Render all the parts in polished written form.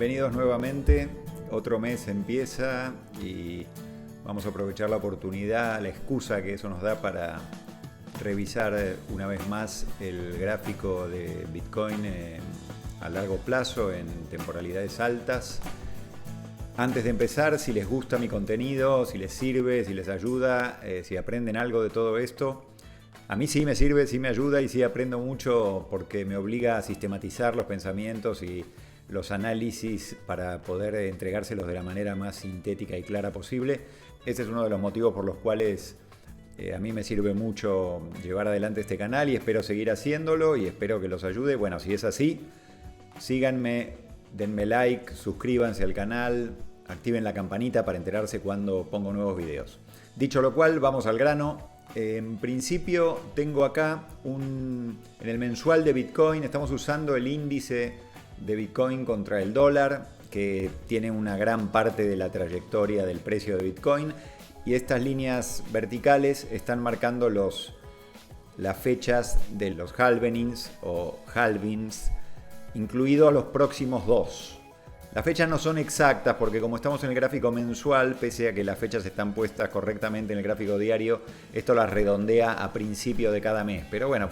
Bienvenidos nuevamente. Otro mes empieza y vamos a aprovechar la oportunidad, la excusa que eso nos da para revisar una vez más el gráfico de Bitcoin a largo plazo en temporalidades altas. Antes de empezar, si les gusta mi contenido, si les sirve, si les ayuda, si aprenden algo de todo esto, a mí sí me sirve, sí me ayuda y sí aprendo mucho porque me obliga a sistematizar los pensamientos y los análisis para poder entregárselos de la manera más sintética y clara posible. Ese es uno de los motivos por los cuales a mí me sirve mucho llevar adelante este canal y espero seguir haciéndolo y espero que los ayude. Bueno, si es así, síganme, denme like, suscríbanse al canal, activen la campanita para enterarse cuando pongo nuevos videos. Dicho lo cual, vamos al grano. En principio tengo acá en el mensual de Bitcoin, estamos usando el índice de Bitcoin contra el dólar, que tiene una gran parte de la trayectoria del precio de Bitcoin, y estas líneas verticales están marcando las fechas de los halvenings o halvings, incluidos los próximos dos. Las fechas no son exactas porque como estamos en el gráfico mensual, pese a que las fechas están puestas correctamente en el gráfico diario, esto las redondea a principio de cada mes. Pero bueno,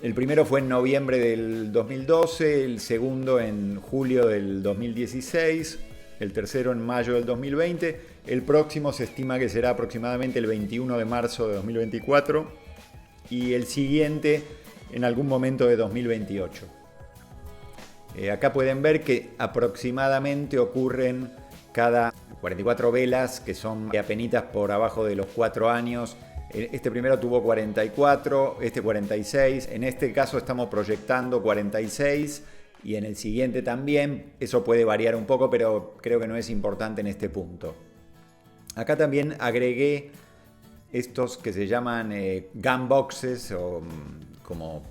el primero fue en noviembre del 2012, el segundo en julio del 2016, el tercero en mayo del 2020, el próximo se estima que será aproximadamente el 21 de marzo de 2024 y el siguiente en algún momento de 2028. Acá pueden ver que aproximadamente ocurren cada 44 velas, que son apenitas por abajo de los 4 años. Este primero tuvo 44, este 46, en este caso estamos proyectando 46 y en el siguiente también. Eso puede variar un poco, pero creo que no es importante en este punto. Acá también agregué estos que se llaman Gann boxes o como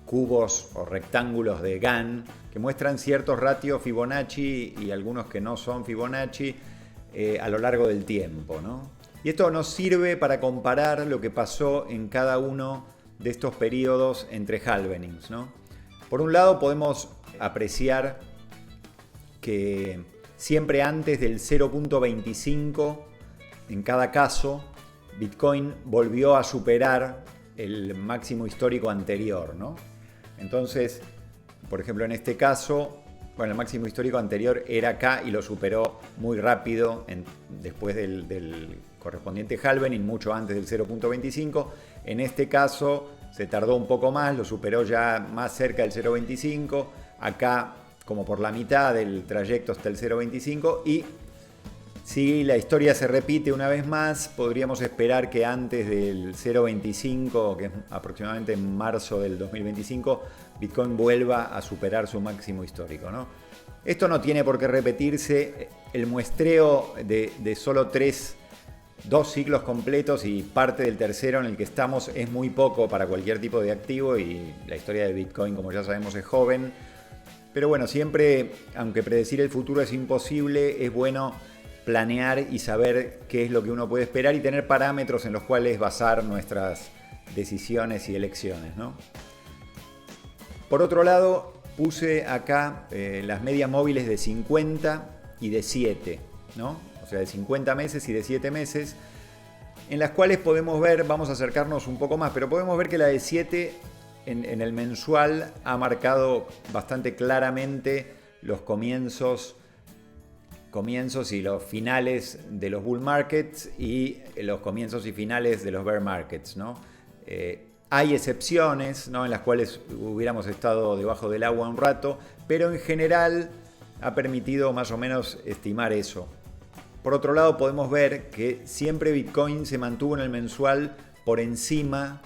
cubos o rectángulos de Gann que muestran ciertos ratios Fibonacci y algunos que no son Fibonacci a lo largo del tiempo, ¿no? Y esto nos sirve para comparar lo que pasó en cada uno de estos periodos entre halvenings, ¿no? Por un lado podemos apreciar que siempre antes del 0.25 en cada caso Bitcoin volvió a superar el máximo histórico anterior, ¿no? Entonces, por ejemplo, en este caso, bueno, el máximo histórico anterior era acá y lo superó muy rápido después del correspondiente halvening, mucho antes del 0.25. En este caso se tardó un poco más, lo superó ya más cerca del 0.25, acá como por la mitad del trayecto hasta el 0.25, y si la historia se repite una vez más, podríamos esperar que antes del 0.25, que es aproximadamente en marzo del 2025, Bitcoin vuelva a superar su máximo histórico, ¿no? Esto no tiene por qué repetirse. El muestreo de solo 2 ciclos completos y parte del tercero en el que estamos es muy poco para cualquier tipo de activo y la historia de Bitcoin, como ya sabemos, es joven. Pero bueno, siempre, aunque predecir el futuro es imposible, es bueno planear y saber qué es lo que uno puede esperar y tener parámetros en los cuales basar nuestras decisiones y elecciones, ¿no? Por otro lado, puse acá las medias móviles de 50 y de 7, ¿no? O sea, de 50 meses y de 7 meses, en las cuales podemos ver, vamos a acercarnos un poco más, pero podemos ver que la de 7 en el mensual ha marcado bastante claramente los comienzos y los finales de los bull markets y los comienzos y finales de los bear markets, ¿no? Hay excepciones, ¿no?, en las cuales hubiéramos estado debajo del agua un rato, pero en general ha permitido más o menos estimar eso. Por otro lado, podemos ver que siempre Bitcoin se mantuvo en el mensual por encima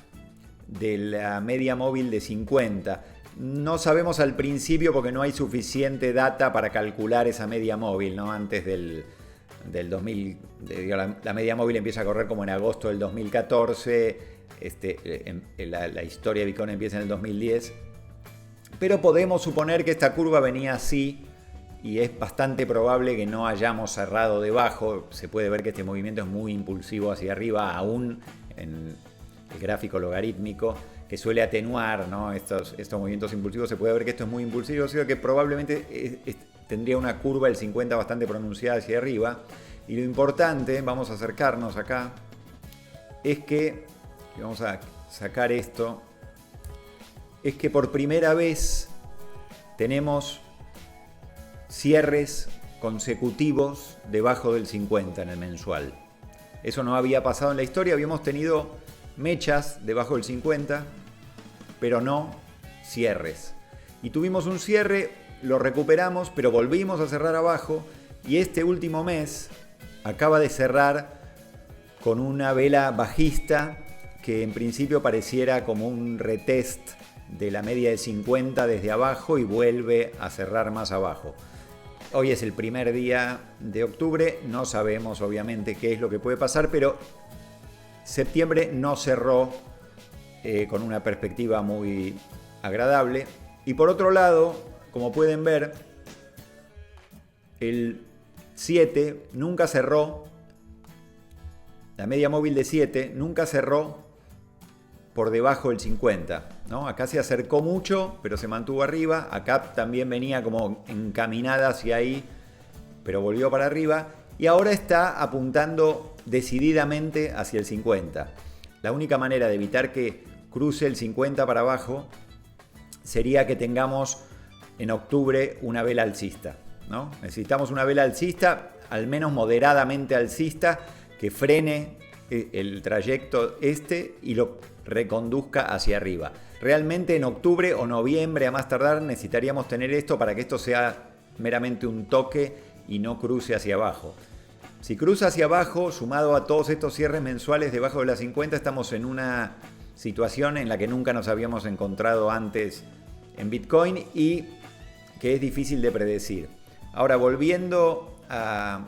de la media móvil de 50. No sabemos al principio porque no hay suficiente data para calcular esa media móvil, ¿no? Antes del 2000, la media móvil empieza a correr como en agosto del 2014, la historia de Bitcoin empieza en el 2010, pero podemos suponer que esta curva venía así y es bastante probable que no hayamos cerrado debajo. Se puede ver que este movimiento es muy impulsivo hacia arriba, aún en el gráfico logarítmico, que suele atenuar, ¿no?, estos movimientos impulsivos. Se puede ver que esto es muy impulsivo, o sea que probablemente tendría una curva del 50 bastante pronunciada hacia arriba. Y lo importante, vamos a acercarnos acá, es que, y vamos a sacar esto, es que por primera vez tenemos cierres consecutivos debajo del 50 en el mensual. Eso no había pasado en la historia, habíamos tenido mechas debajo del 50, pero no cierres. Y tuvimos un cierre, lo recuperamos, pero volvimos a cerrar abajo, y este último mes acaba de cerrar con una vela bajista que en principio pareciera como un retest de la media de 50 desde abajo y vuelve a cerrar más abajo. Hoy es el primer día de octubre, no sabemos obviamente qué es lo que puede pasar, pero septiembre no cerró con una perspectiva muy agradable. Y por otro lado, como pueden ver, el 7 nunca cerró, la media móvil de 7 nunca cerró por debajo del 50, ¿no? Acá se acercó mucho, pero se mantuvo arriba. Acá también venía como encaminada hacia ahí, pero volvió para arriba. Y ahora está apuntando decididamente hacia el 50. La única manera de evitar que cruce el 50 para abajo sería que tengamos en octubre una vela alcista, ¿no? Necesitamos una vela alcista, al menos moderadamente alcista, que frene el trayecto y lo reconduzca hacia arriba. Realmente en octubre o noviembre a más tardar necesitaríamos tener esto para que esto sea meramente un toque y no cruce hacia abajo. Si cruza hacia abajo, sumado a todos estos cierres mensuales debajo de las 50, estamos en una situación en la que nunca nos habíamos encontrado antes en Bitcoin y que es difícil de predecir. Ahora, volviendo a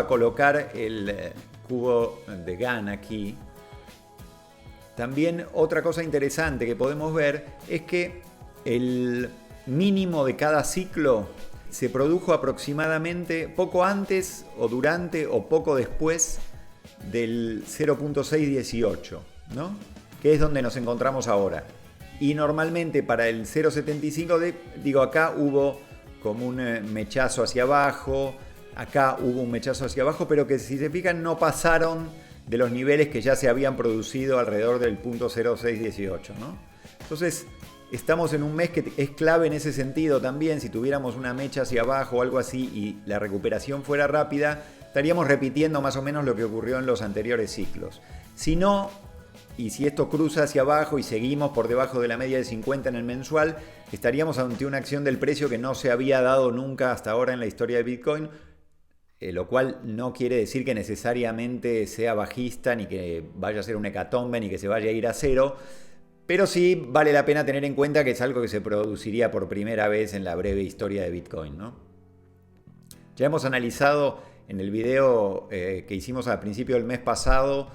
colocar el cubo de Gann aquí, también otra cosa interesante que podemos ver es que el mínimo de cada ciclo se produjo aproximadamente poco antes o durante o poco después del 0.618, ¿no? Que es donde nos encontramos ahora. Y normalmente para el 0.75, acá hubo como un mechazo hacia abajo, acá hubo un mechazo hacia abajo, pero que si se fijan no pasaron de los niveles que ya se habían producido alrededor del punto 0.618, ¿no? Entonces estamos en un mes que es clave en ese sentido también. Si tuviéramos una mecha hacia abajo o algo así y la recuperación fuera rápida, estaríamos repitiendo más o menos lo que ocurrió en los anteriores ciclos. Si no, y si esto cruza hacia abajo y seguimos por debajo de la media de 50 en el mensual, estaríamos ante una acción del precio que no se había dado nunca hasta ahora en la historia de Bitcoin, lo cual no quiere decir que necesariamente sea bajista, ni que vaya a ser un hecatombe, ni que se vaya a ir a cero, pero sí vale la pena tener en cuenta que es algo que se produciría por primera vez en la breve historia de Bitcoin, ¿no? Ya hemos analizado en el video que hicimos al principio del mes pasado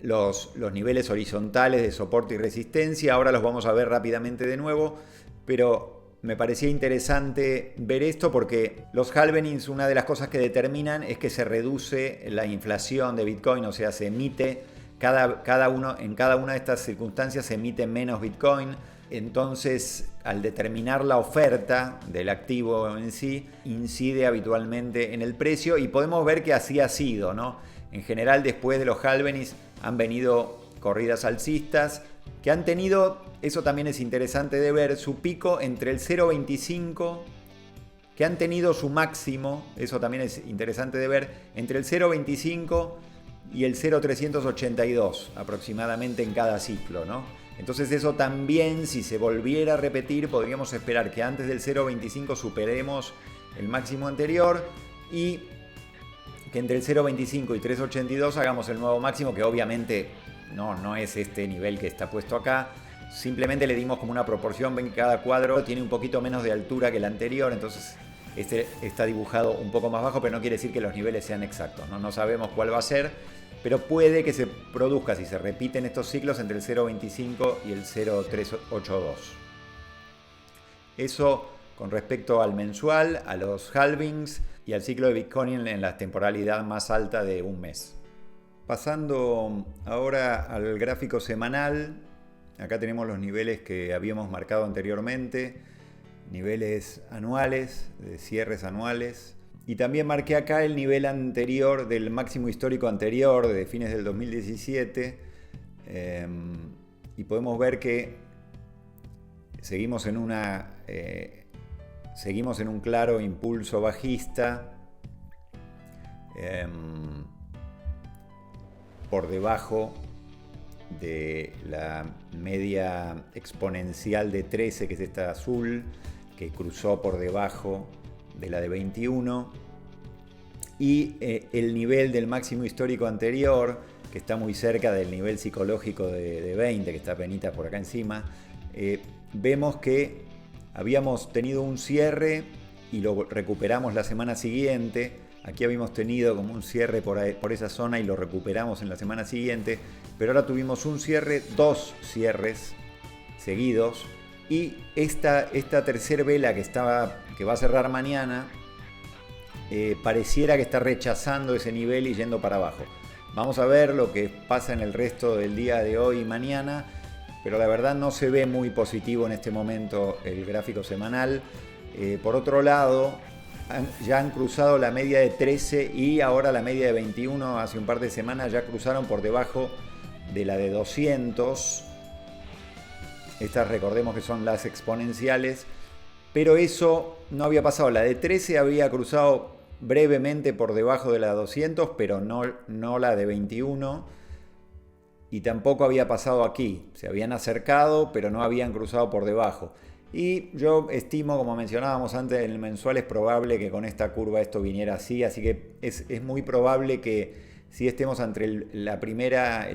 los niveles horizontales de soporte y resistencia. Ahora los vamos a ver rápidamente de nuevo, pero me parecía interesante ver esto porque los halvenings, una de las cosas que determinan es que se reduce la inflación de Bitcoin, o sea, se emite en cada una de estas circunstancias se emite menos Bitcoin. Entonces, al determinar la oferta del activo en sí, incide habitualmente en el precio y podemos ver que así ha sido, ¿no? En general, después de los halvenings han venido corridas alcistas que han tenido, eso también es interesante de ver, su pico entre el 0.25, que han tenido su máximo, eso también es interesante de ver, entre el 0.25 y el 0.382 aproximadamente en cada ciclo, ¿no? Entonces eso también, si se volviera a repetir, podríamos esperar que antes del 0.25 superemos el máximo anterior y que entre el 0.25 y 3.82 hagamos el nuevo máximo, que obviamente no es este nivel que está puesto acá. Simplemente le dimos como una proporción, ven que cada cuadro tiene un poquito menos de altura que el anterior, entonces este está dibujado un poco más bajo, pero no quiere decir que los niveles sean exactos, ¿no? No sabemos cuál va a ser, pero puede que se produzca, si se repiten estos ciclos, entre el 0.25 y el 0.382. Eso con respecto al mensual, a los halvings y al ciclo de Bitcoin en la temporalidad más alta de un mes. Pasando ahora al gráfico semanal, acá tenemos los niveles que habíamos marcado anteriormente. niveles anuales, de cierres anuales. Y también marqué acá el nivel anterior del máximo histórico anterior de fines del 2017. Y podemos ver que seguimos en un claro impulso bajista, por debajo de la media exponencial de 13, que es esta azul, que cruzó por debajo de la de 21, y el nivel del máximo histórico anterior, que está muy cerca del nivel psicológico de 20, que está apenas por acá encima. Vemos que habíamos tenido un cierre y lo recuperamos la semana siguiente. Aquí habíamos tenido como un cierre por esa zona y lo recuperamos en la semana siguiente, pero ahora tuvimos un cierre, 2 cierres seguidos, y esta tercera vela que va a cerrar mañana, pareciera que está rechazando ese nivel y yendo para abajo. Vamos a ver lo que pasa en el resto del día de hoy y mañana, pero la verdad no se ve muy positivo en este momento el gráfico semanal. Por otro lado, ya han cruzado la media de 13 y ahora la media de 21. Hace un par de semanas ya cruzaron por debajo de la de 200. Estas recordemos que son las exponenciales, pero eso no había pasado. La de 13 había cruzado brevemente por debajo de la de 200, pero no la de 21. Y tampoco había pasado aquí. Se habían acercado, pero no habían cruzado por debajo. Y yo estimo, como mencionábamos antes, en el mensual es probable que con esta curva esto viniera así que es muy probable que si estemos ante la primera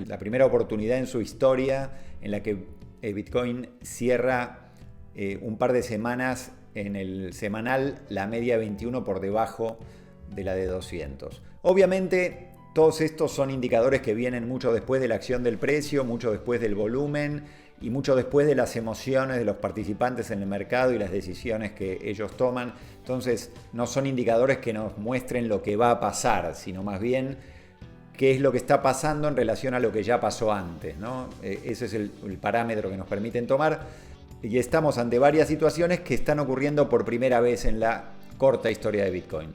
oportunidad en su historia en la que Bitcoin cierra un par de semanas en el semanal la media 21 por debajo de la de 200. Obviamente todos estos son indicadores que vienen mucho después de la acción del precio, mucho después del volumen y mucho después de las emociones de los participantes en el mercado y las decisiones que ellos toman. Entonces no son indicadores que nos muestren lo que va a pasar, sino más bien qué es lo que está pasando en relación a lo que ya pasó antes, ¿no? Ese es el parámetro que nos permiten tomar. Y estamos ante varias situaciones que están ocurriendo por primera vez en la corta historia de Bitcoin.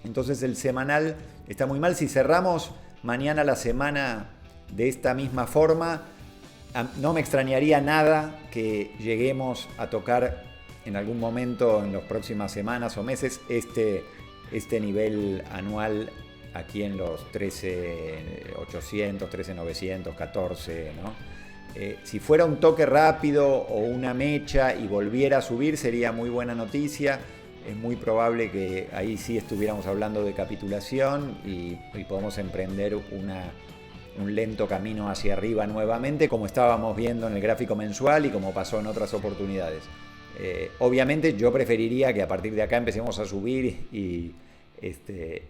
Entonces el semanal está muy mal. Si cerramos mañana la semana de esta misma forma, no me extrañaría nada que lleguemos a tocar en algún momento en las próximas semanas o meses este nivel anual aquí en los 13.800, 13.900, 14, ¿no? Si fuera un toque rápido o una mecha y volviera a subir, sería muy buena noticia. Es muy probable que ahí sí estuviéramos hablando de capitulación y podamos emprender un lento camino hacia arriba nuevamente, como estábamos viendo en el gráfico mensual y como pasó en otras oportunidades. Obviamente yo preferiría que a partir de acá empecemos a subir y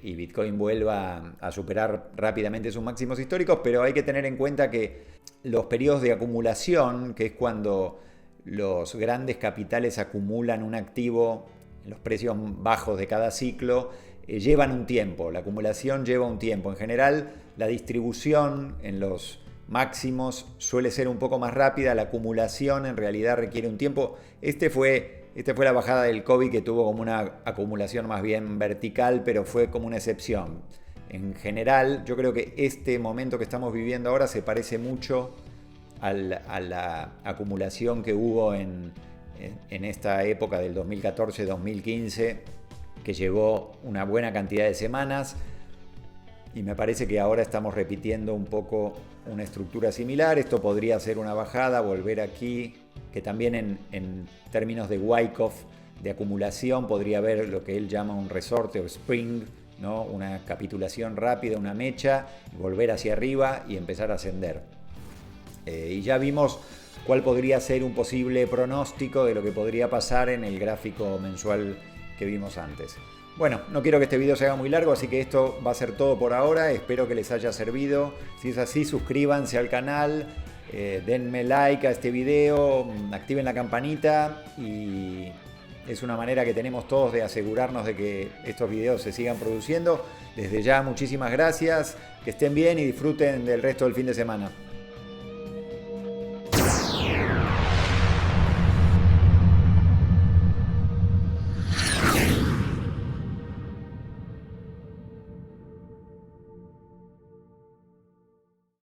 Bitcoin vuelva a superar rápidamente sus máximos históricos, pero hay que tener en cuenta que los periodos de acumulación, que es cuando los grandes capitales acumulan un activo en los precios bajos de cada ciclo, llevan un tiempo. La acumulación lleva un tiempo. En general, la distribución en los máximos suele ser un poco más rápida, la acumulación en realidad requiere un tiempo. Esta fue la bajada del COVID, que tuvo como una acumulación más bien vertical, pero fue como una excepción. En general, yo creo que este momento que estamos viviendo ahora se parece mucho a la acumulación que hubo en esta época del 2014-2015, que llevó una buena cantidad de semanas, y me parece que ahora estamos repitiendo un poco una estructura similar. Esto podría ser una bajada, volver aquí, que también en términos de Wyckoff, de acumulación, podría haber lo que él llama un resorte o spring, ¿no? Una capitulación rápida, una mecha, volver hacia arriba y empezar a ascender. Y ya vimos cuál podría ser un posible pronóstico de lo que podría pasar en el gráfico mensual que vimos antes. Bueno, no quiero que este video se haga muy largo, así que esto va a ser todo por ahora. Espero que les haya servido. Si es así, suscríbanse al canal, denme like a este video, activen la campanita, y es una manera que tenemos todos de asegurarnos de que estos videos se sigan produciendo. Desde ya, muchísimas gracias, que estén bien y disfruten del resto del fin de semana.